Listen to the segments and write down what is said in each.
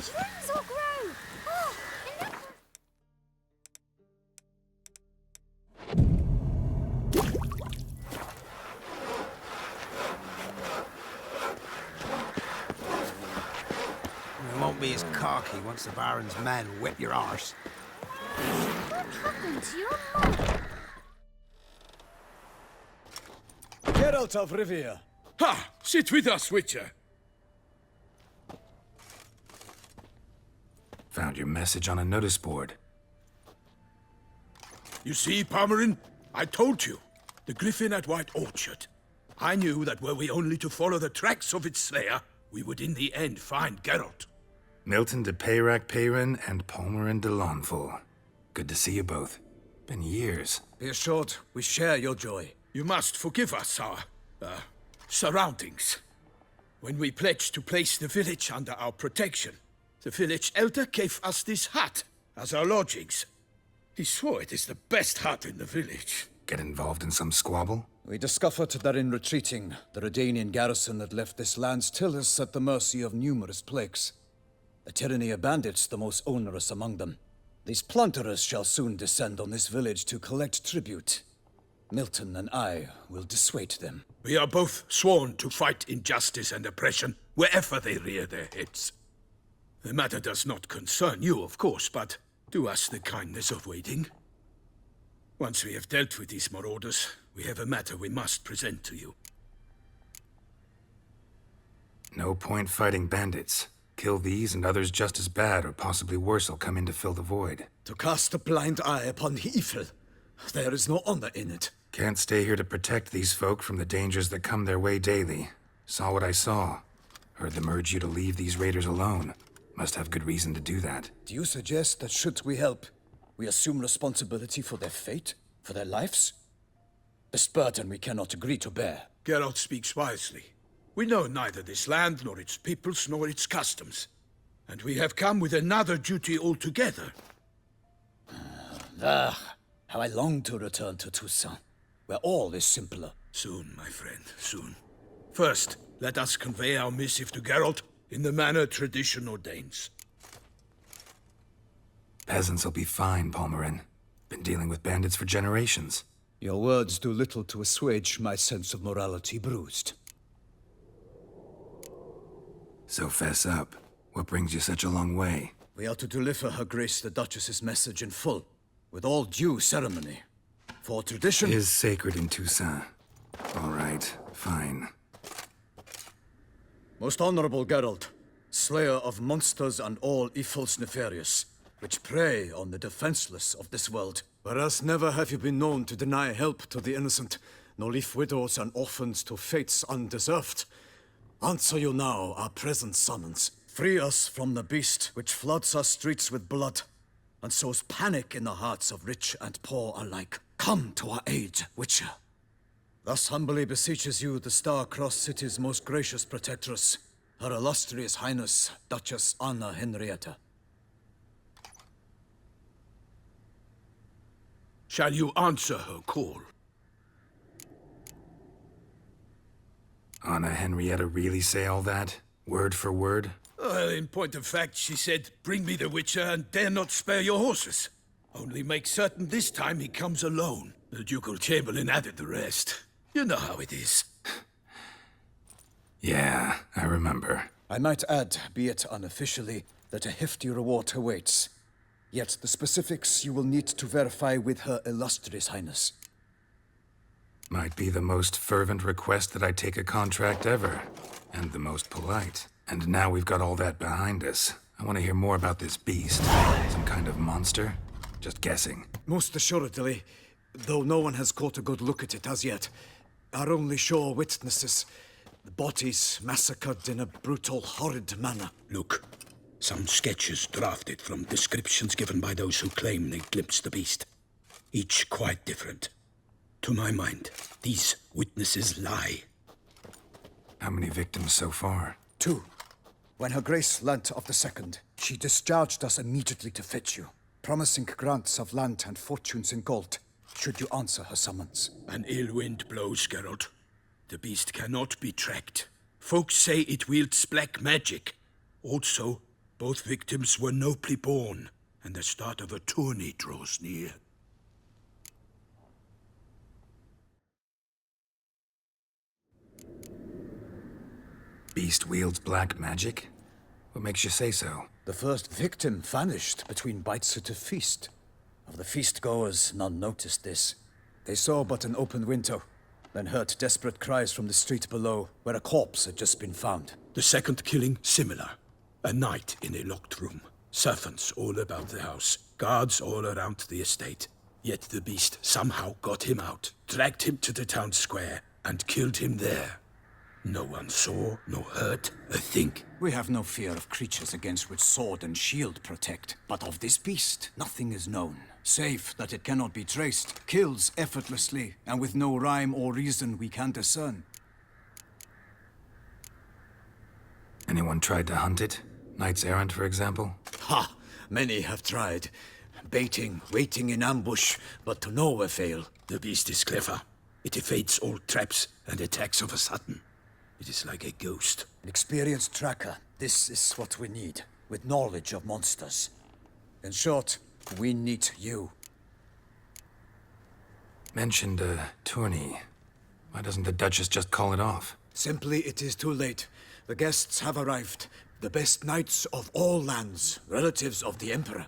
Shrooms will grow! Oh, enough! You won't be as cocky once the Baron's men whip your arse. What happened to your mother? Geralt of Rivia. Ha! Sit with us, Witcher. Found your message on a notice board. You see, Palmerin? I told you. The Griffin at White Orchard. I knew that were we only to follow the tracks of its slayer, we would in the end find Geralt. Milton de Peyrac Peyrin and Palmerin de Lawnful. Good to see you both. Been years. Be assured, we share your joy. You must forgive us our, surroundings. When we pledged to place the village under our protection, the village elder gave us this hut as our lodgings. He swore it is the best hut in the village. Get involved in some squabble? We discovered that in retreating, the Redanian garrison that left this land still is at the mercy of numerous plagues. A tyranny of bandits, the most onerous among them. These plunderers shall soon descend on this village to collect tribute. Milton and I will dissuade them. We are both sworn to fight injustice and oppression wherever they rear their heads. The matter does not concern you, of course, but do us the kindness of waiting. Once we have dealt with these marauders, we have a matter we must present to you. No point fighting bandits. Kill these and others just as bad or possibly worse will come in to fill the void. To cast a blind eye upon the evil. There is no honor in it. Can't stay here to protect these folk from the dangers that come their way daily. Saw what I saw. Heard them urge you to leave these raiders alone. Must have good reason to do that. Do you suggest that should we help, we assume responsibility for their fate? For their lives? This burden we cannot agree to bear. Geralt speaks wisely. We know neither this land, nor its peoples, nor its customs. And we have come with another duty altogether. How I long to return to Toussaint, where all is simpler. Soon, my friend, soon. First, let us convey our missive to Geralt in the manner tradition ordains. Peasants will be fine, Palmerin. Been dealing with bandits for generations. Your words do little to assuage my sense of morality bruised. So fess up. What brings you such a long way? We are to deliver Her Grace the Duchess's message in full, with all due ceremony. For tradition Is sacred in Toussaint. All right, fine. Most honorable Geralt, slayer of monsters and all evils nefarious, which prey on the defenseless of this world. Whereas never have you been known to deny help to the innocent, nor leave widows and orphans to fates undeserved. Answer you now our present summons. Free us from the beast which floods our streets with blood, and sows panic in the hearts of rich and poor alike. Come to our aid, Witcher. Thus humbly beseeches you the Star-Crossed City's most gracious protectress, Her Illustrious Highness, Duchess Anna Henrietta. Shall you answer her call? Anna Henrietta really say all that? Word for word? In point of fact, she said, bring me the Witcher and dare not spare your horses. Only make certain this time he comes alone. The Ducal Chamberlain added the rest. You know how it is. Yeah, I remember. I might add, be it unofficially, that a hefty reward awaits. Yet the specifics you will need to verify with Her Illustrious Highness. Might be the most fervent request that I take a contract ever. And the most polite. And now we've got all that behind us. I want to hear more about this beast. Some kind of monster? Just guessing. Most assuredly, though no one has caught a good look at it as yet. Our only sure witnesses, the bodies massacred in a brutal, horrid manner. Look, some sketches drafted from descriptions given by those who claim they glimpsed the beast. Each quite different. To my mind, these witnesses lie. How many victims so far? 2. When Her Grace learnt of the second, she discharged us immediately to fetch you, promising grants of land and fortunes in gold, should you answer her summons. An ill wind blows, Geralt. The beast cannot be tracked. Folks say it wields black magic. Also, Both victims were nobly born, and the start of a tourney draws near. Beast wields black magic? What makes you say so? The first victim vanished between bites at a feast. Of the feast-goers, none noticed this. They saw but an open window, then heard desperate cries from the street below, where a corpse had just been found. The second killing, similar. A night in a locked room. Servants all about the house. Guards all around the estate. Yet the beast somehow got him out, dragged him to the town square, and killed him there. No one saw, nor heard a thing. We have no fear of creatures against which sword and shield protect. But of this beast, nothing is known. Save that it cannot be traced, kills effortlessly, and with no rhyme or reason we can discern. Anyone tried to hunt it? Knights errant, for example? Ha! Many have tried. Baiting, waiting in ambush, but to no avail. The beast is clever. It evades all traps and attacks of a sudden. It is like a ghost. An experienced tracker. This is what we need, with knowledge of monsters. In short, we need you. Mentioned a tourney. Why doesn't the Duchess just call it off? Simply, it is too late. The guests have arrived. The best knights of all lands, relatives of the Emperor.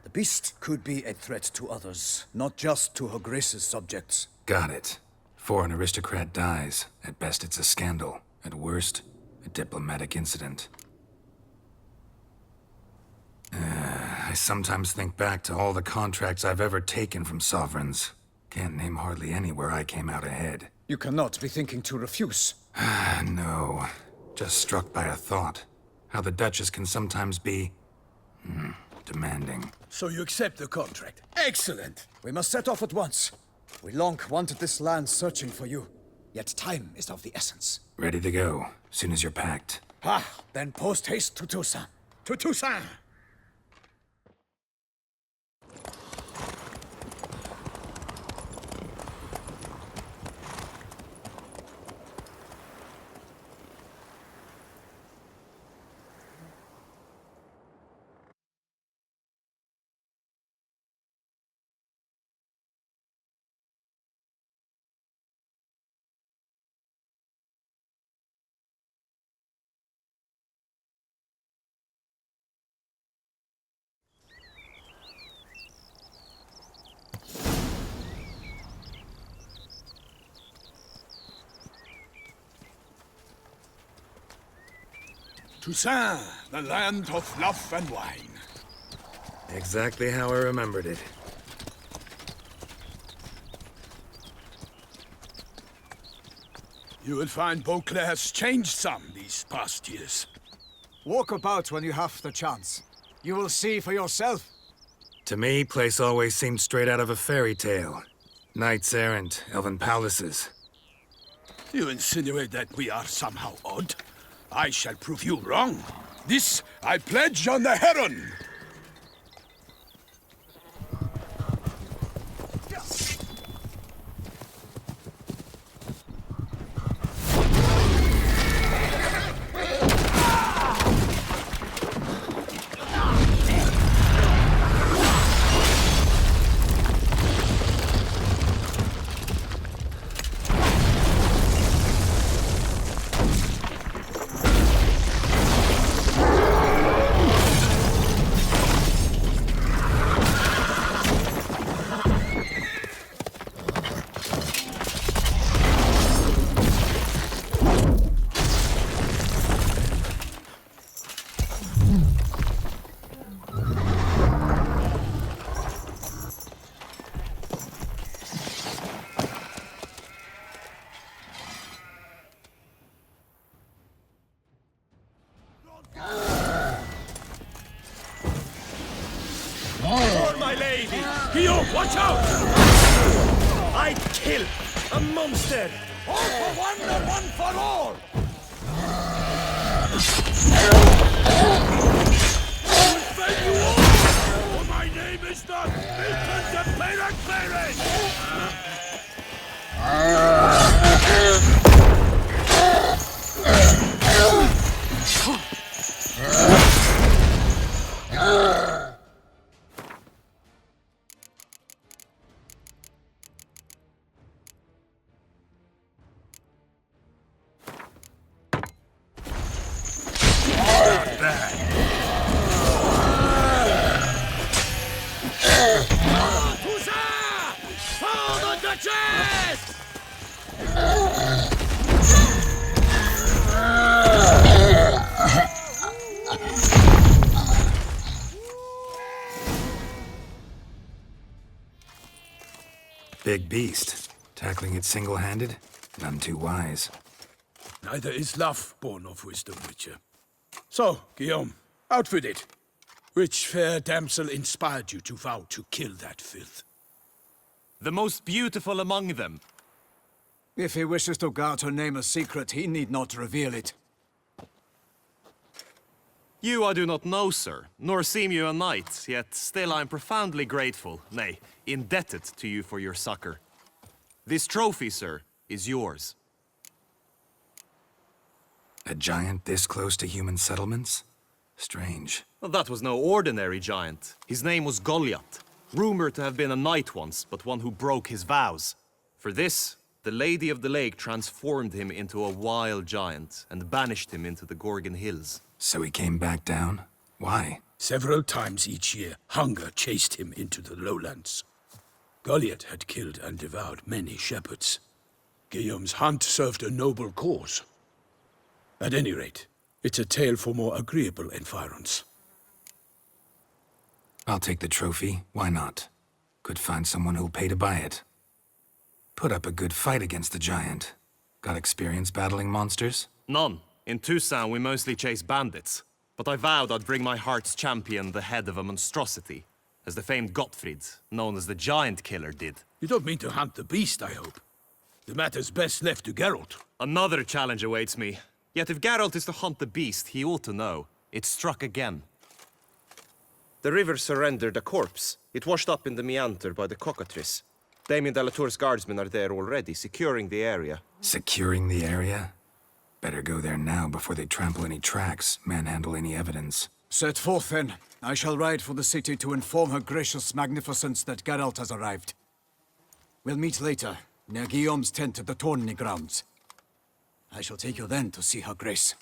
The beast could be a threat to others, not just to Her Grace's subjects. Got it. Before an aristocrat dies, at best it's a scandal. At worst, a diplomatic incident. I sometimes think back to all the contracts I've ever taken from sovereigns. Can't name hardly any where I came out ahead. You cannot be thinking to refuse. No. Just struck by a thought. How the Duchess can sometimes be... demanding. So you accept the contract. Excellent! We must set off at once. We long wanted this land searching for you. Yet time is of the essence. Ready to go, soon as you're packed. Then post haste to Toussaint. To Toussaint! Toussaint, the land of love and wine. Exactly how I remembered it. You will find Beauclair has changed some these past years. Walk about when you have the chance. You will see for yourself. To me, place always seemed straight out of a fairy tale. Knights errant, elven palaces. You insinuate that we are somehow odd? I shall prove you wrong. This I pledge on the Heron! For my lady! Guillaume, watch out! I kill a monster! All for one and one for all! I will fell you all! For my name is not Milton the Perak Perak! Huzzah! For the Duchess! Big beast. Tackling it single-handed? None too wise. Neither is love born of wisdom, Witcher. So, Guillaume, out with it. Which fair damsel inspired you to vow to kill that filth? The most beautiful among them. If he wishes to guard her name a secret, he need not reveal it. You I do not know, sir, nor seem you a knight, yet still I am profoundly grateful, nay, indebted to you for your succor. This trophy, sir, is yours. A giant this close to human settlements? Strange. Well, that was no ordinary giant. His name was Goliath, rumored to have been a knight once, but one who broke his vows. For this, the Lady of the Lake transformed him into a wild giant and banished him into the Gorgon Hills. So he came back down? Why? Several times each year, hunger chased him into the lowlands. Goliath had killed and devoured many shepherds. Guillaume's hunt served a noble cause. At any rate, it's a tale for more agreeable environs. I'll take the trophy. Why not? Could find someone who'll pay to buy it. Put up a good fight against the giant. Got experience battling monsters? None. In Toussaint, we mostly chase bandits. But I vowed I'd bring my heart's champion the head of a monstrosity, as the famed Gottfried, known as the Giant Killer, did. You don't mean to hunt the beast, I hope. The matter's best left to Geralt. Another challenge awaits me. Yet if Geralt is to hunt the beast, he ought to know. It struck again. The river surrendered a corpse. It washed up in the meander by the cockatrice. Damien Delatour's guardsmen are there already, securing the area. Securing the area? Better go there now before they trample any tracks, manhandle any evidence. Set forth, then. I shall ride for the city to inform her gracious magnificence that Geralt has arrived. We'll meet later, near Guillaume's tent at the tourney grounds. I shall take you then to see her grace.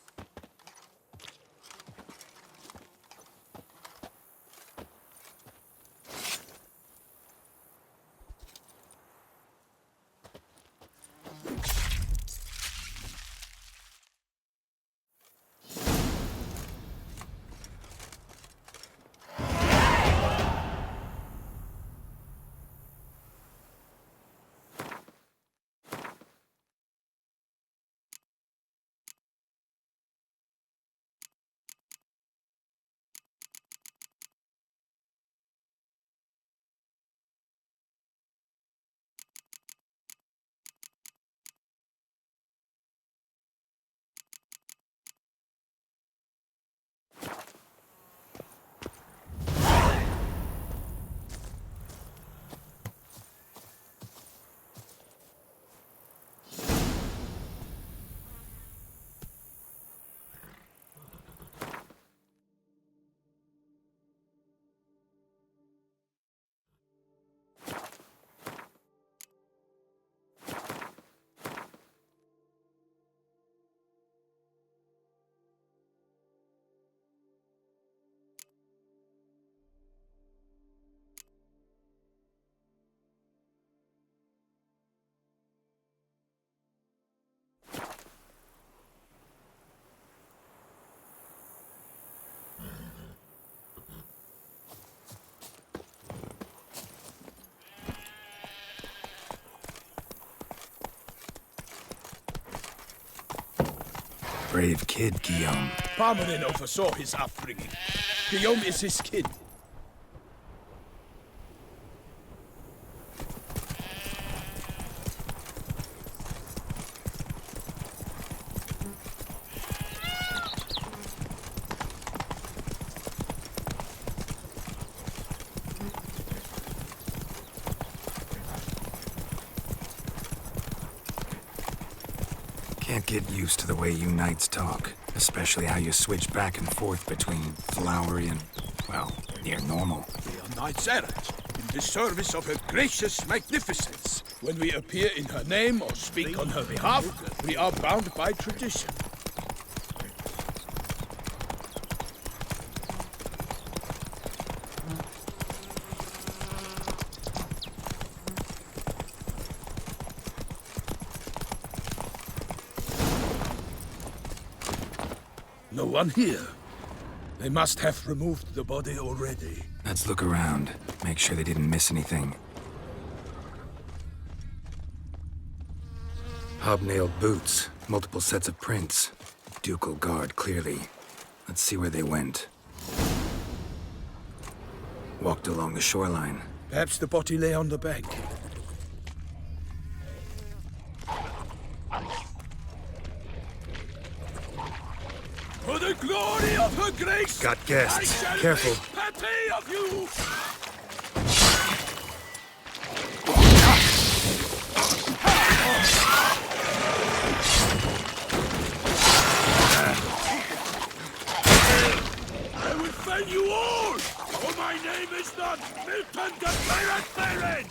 Brave kid, Guillaume. Parmelin oversaw his upbringing. Guillaume is his kin. Can't get used to the way you knights talk, especially how you switch back and forth between flowery and, well, near normal. We are knights errant, in the service of her gracious magnificence. When we appear in her name or speak on her behalf, we are bound by tradition. No one here. They must have removed the body already. Let's look around. Make sure they didn't miss anything. Hobnailed boots. Multiple sets of prints. Ducal guard, clearly. Let's see where they went. Walked along the shoreline. Perhaps the body lay on the bank. For the glory of her grace! Got guests. I shall Careful. make pate of you! I will fell you all! For my name is not Milton the Pirate Baron!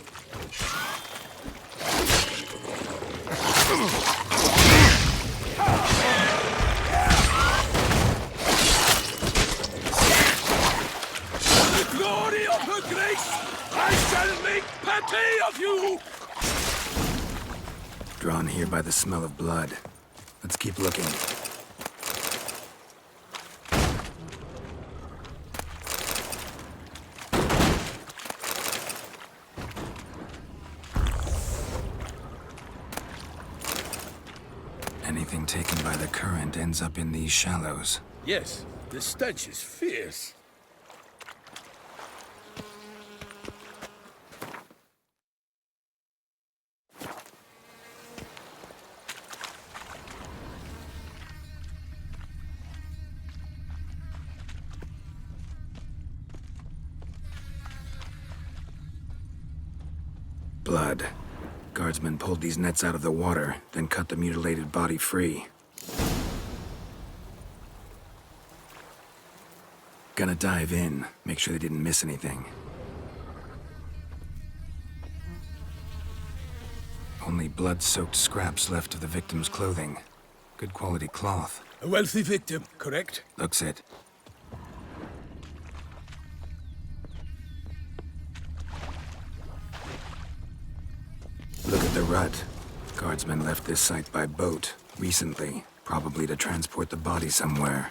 Glory of her grace! I shall make pate of you! Drawn here by the smell of blood. Let's keep looking. Anything taken by the current ends up in these shallows. Yes, the stench is fierce. Blood. Guardsmen pulled these nets out of the water, then cut the mutilated body free. Gonna dive in, make sure they didn't miss anything. Only blood-soaked scraps left of the victim's clothing. Good quality cloth. A wealthy victim, correct? Looks it. Look at the rut. Guardsmen left this site by boat recently, probably to transport the body somewhere.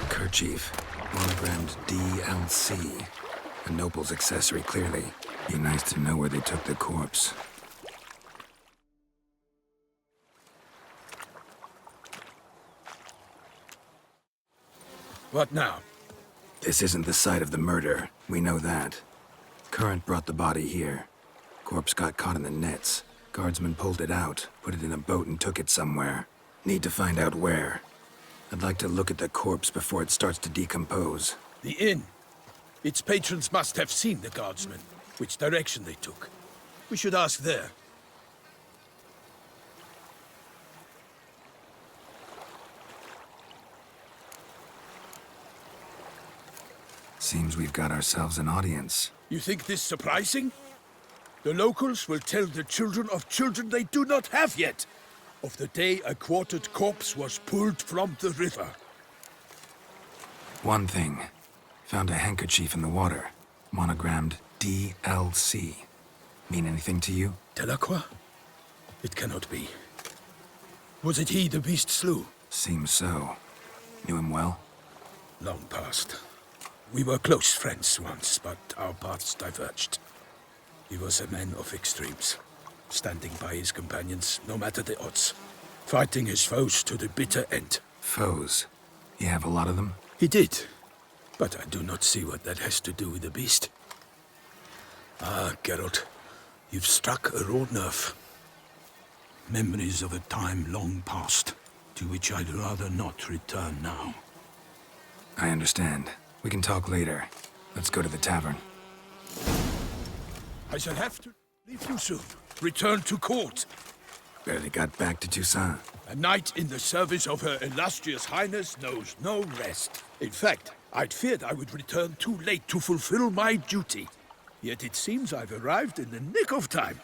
Kerchief, monogrammed DLC. A noble's accessory, clearly. Be nice to know where they took the corpse. What now? This isn't the site of the murder. We know that. Current brought the body here. Corpse got caught in the nets. Guardsmen pulled it out, put it in a boat and took it somewhere. Need to find out where. I'd like to look at the corpse before it starts to decompose. The inn. Its patrons must have seen the guardsmen, which direction they took. We should ask there. Seems we've got ourselves an audience. You think this surprising? The locals will tell the children of children they do not have yet of the day a quartered corpse was pulled from the river. One thing. Found a handkerchief in the water. Monogrammed DLC. Mean anything to you? Delacroix? It cannot be. Was it he the beast slew? Seems so. Knew him well? Long past. We were close friends once, but our paths diverged. He was a man of extremes, standing by his companions no matter the odds, fighting his foes to the bitter end. Foes. You have a lot of them? He did, but I do not see what that has to do with the beast. Ah, Geralt, you've struck a raw nerve. Memories of a time long past, to which I'd rather not return now. I understand. We can talk later. Let's go to the tavern. I shall have to leave you soon. Return to court. Barely got back to Toussaint. A knight in the service of Her Illustrious Highness knows no rest. In fact, I'd feared I would return too late to fulfill my duty. Yet it seems I've arrived in the nick of time.